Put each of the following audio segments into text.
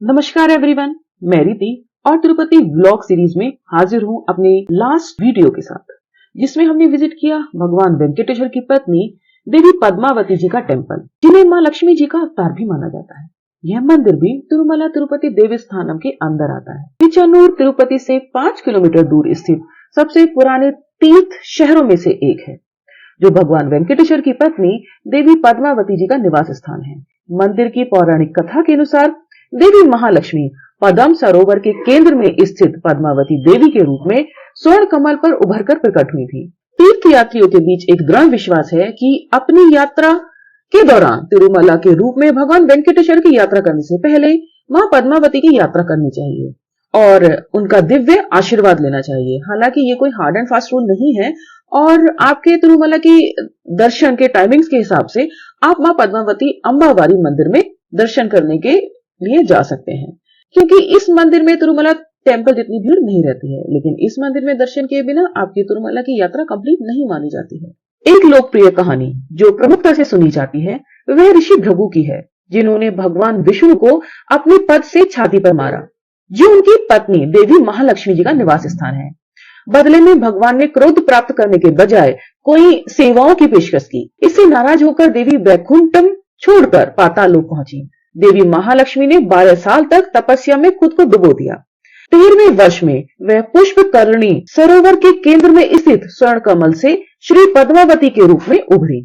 नमस्कार एवरीवन, मैं रीति और तिरुपति व्लॉग सीरीज में हाजिर हूँ अपने लास्ट वीडियो के साथ, जिसमें हमने विजिट किया भगवान वेंकटेश्वर की पत्नी देवी पद्मावती जी का टेम्पल, जिन्हें माँ लक्ष्मी जी का अवतार भी माना जाता है। यह मंदिर भी तिरुमला तिरुपति देवस्थानम के अंदर आता है। तिरुचानूर तिरुपति से 5 किलोमीटर दूर स्थित सबसे पुराने तीर्थ शहरों में से एक है, जो भगवान वेंकटेश्वर की पत्नी देवी पद्मावती जी का निवास स्थान है। मंदिर की पौराणिक कथा के अनुसार देवी महालक्ष्मी पद्म सरोवर के केंद्र में स्थित पद्मावती देवी के रूप में स्वर्ण कमल पर उभरकर प्रकट हुई थी। तीर्थ यात्रियों के बीच एक दृढ़ विश्वास है कि अपनी यात्रा के दौरान तिरुमला के रूप में भगवान वेंकटेश्वर की यात्रा करने से पहले मां पद्मावती की यात्रा करनी चाहिए और उनका दिव्य आशीर्वाद लेना चाहिए। हालांकि ये कोई हार्ड एंड फास्ट रूल नहीं है और आपके तिरुमला की दर्शन के टाइमिंग्स के हिसाब से आप मां पद्मावती अम्बावारी मंदिर में दर्शन करने के लिए जा सकते हैं, क्योंकि इस मंदिर में तिरुमला टेम्पल जितनी भीड़ नहीं रहती है। लेकिन इस मंदिर में दर्शन किए बिना आपकी तिरुमला की यात्रा कंप्लीट नहीं मानी जाती है। एक लोकप्रिय कहानी जो प्रमुखता से सुनी जाती है वह ऋषि भृगु की है, जिन्होंने भगवान विष्णु को अपने पद से छाती पर मारा, जो उनकी पत्नी देवी महालक्ष्मी जी का निवास स्थान है। बदले में भगवान ने क्रोध प्राप्त करने के बजाय कोई सेवाओं की पेशकश की। इससे नाराज होकर देवी वैकुंठम छोड़कर पाताल लोक पहुंची। देवी महालक्ष्मी ने 12 साल तक तपस्या में खुद को डुबो दिया। 13वें वर्ष में वह पुष्पकर्णी सरोवर के केंद्र में स्थित स्वर्ण कमल से श्री पद्मावती के रूप में उभरी।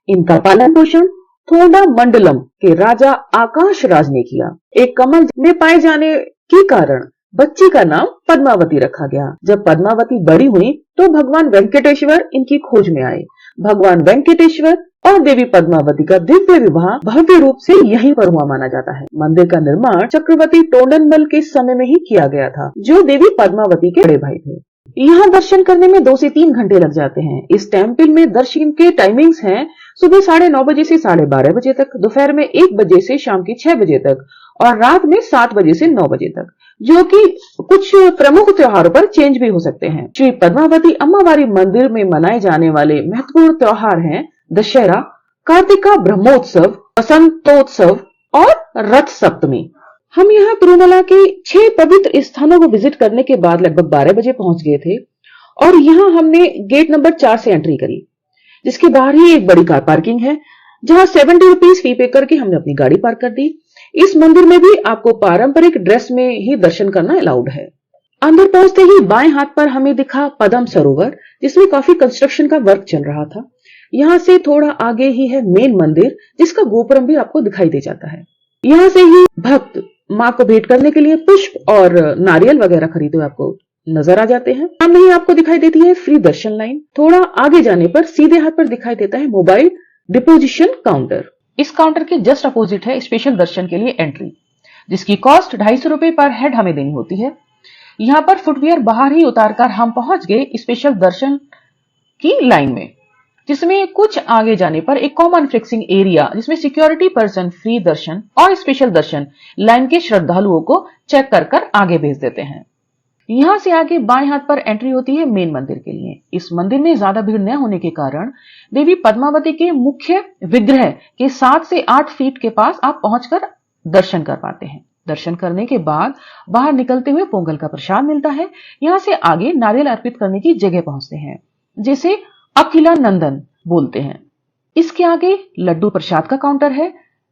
इनका पालन पोषण थोडा मंडलम के राजा आकाश राज ने किया। एक कमल में पाए जाने के कारण बच्ची का नाम पद्मावती रखा गया। जब पद्मावती बड़ी हुई तो भगवान वेंकटेश्वर इनकी खोज में आए। भगवान वेंकटेश्वर और देवी पद्मावती का दिव्य विवाह भव्य रूप से यहीं पर हुआ माना जाता है। मंदिर का निर्माण चक्रवर्ती टोंडनमल के समय में ही किया गया था, जो देवी पद्मावती के बड़े भाई थे। यहाँ दर्शन करने में 2 से 3 घंटे लग जाते हैं। इस टेम्पल में दर्शन के टाइमिंग्स हैं सुबह 9:30 बजे से 12:30 बजे तक, दोपहर में 1 बजे से शाम के 6 बजे तक और रात में 7 बजे से 9 बजे तक, जो कि कुछ प्रमुख त्योहारों पर चेंज भी हो सकते हैं। श्री पद्मावती अम्बावारी मंदिर में मनाए जाने वाले महत्वपूर्ण त्योहार हैं दशहरा, कार्तिका ब्रह्मोत्सव, बसंतोत्सव और रथ सप्तमी। हम यहाँ तिरुमला के 6 पवित्र स्थानों को विजिट करने के बाद लगभग 12 बजे पहुंच गए थे और यहाँ हमने गेट नंबर 4 से एंट्री करी, जिसके बाहर ही एक बड़ी कार पार्किंग है, जहाँ 70 रुपीज फी पे करके हमने अपनी गाड़ी पार्क कर दी। इस मंदिर में भी आपको पारंपरिक ड्रेस में ही दर्शन करना अलाउड है। अंदर पहुंचते ही बाएं हाथ पर हमें दिखा पद्म सरोवर, जिसमें काफी कंस्ट्रक्शन का वर्क चल रहा था। यहाँ से थोड़ा आगे ही है मेन मंदिर, जिसका गोपुरम भी आपको दिखाई दे जाता है। यहाँ से ही भक्त माँ को भेंट करने के लिए पुष्प और नारियल वगैरह खरीदे आपको नजर आ जाते हैं। सामने ही आपको दिखाई देती है फ्री दर्शन लाइन। थोड़ा आगे जाने पर सीधे हाथ पर दिखाई देता है मोबाइल डिपोजिशन काउंटर। इस काउंटर के जस्ट अपोजिट है स्पेशल दर्शन के लिए एंट्री, जिसकी कॉस्ट 250 रुपए पर हेड हमें देनी होती है। यहाँ पर फुटवियर बाहर ही उतारकर हम पहुंच गए स्पेशल दर्शन की लाइन में, जिसमें कुछ आगे जाने पर एक कॉमन फिक्सिंग एरिया, जिसमें सिक्योरिटी पर्सन फ्री दर्शन और स्पेशल दर्शन लाइन के श्रद्धालुओं को चेक कर आगे भेज देते हैं। यहाँ से आगे बाएं हाथ पर एंट्री होती है मेन मंदिर के लिए। इस मंदिर में ज्यादा भीड़ न होने के कारण देवी पद्मावती के मुख्य विग्रह के 7 से 8 फीट के पास आप पहुंचकर दर्शन कर पाते हैं। दर्शन करने के बाद बाहर निकलते हुए पोंगल का प्रसाद मिलता है। यहाँ से आगे नारियल अर्पित करने की जगह पहुंचते हैं, जिसे अखिला नंदन बोलते हैं। इसके आगे लड्डू प्रसाद का काउंटर है,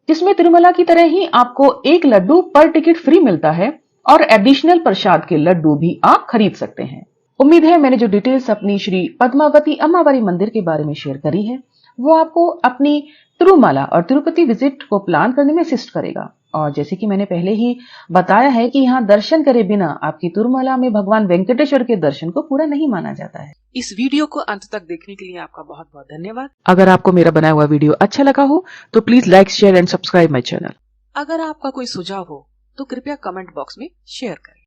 जिसमें तिरुमला की तरह ही आपको 1 लड्डू पर टिकट फ्री मिलता है और एडिशनल प्रसाद के लड्डू भी आप खरीद सकते हैं। उम्मीद है मैंने जो डिटेल्स अपनी श्री पद्मावती अम्बावारी मंदिर के बारे में शेयर करी है, वो आपको अपनी तिरुमला और तिरुपति विजिट को प्लान करने में असिस्ट करेगा। और जैसे कि मैंने पहले ही बताया है कि यहाँ दर्शन करे बिना आपकी तिरुमला में भगवान वेंकटेश्वर के दर्शन को पूरा नहीं माना जाता है। इस वीडियो को अंत तक देखने के लिए आपका बहुत बहुत धन्यवाद। अगर आपको मेरा बनाया हुआ वीडियो अच्छा लगा हो तो please like, share and subscribe my channel. अगर आपका कोई सुझाव हो तो कृपया कमेंट बॉक्स में शेयर करें।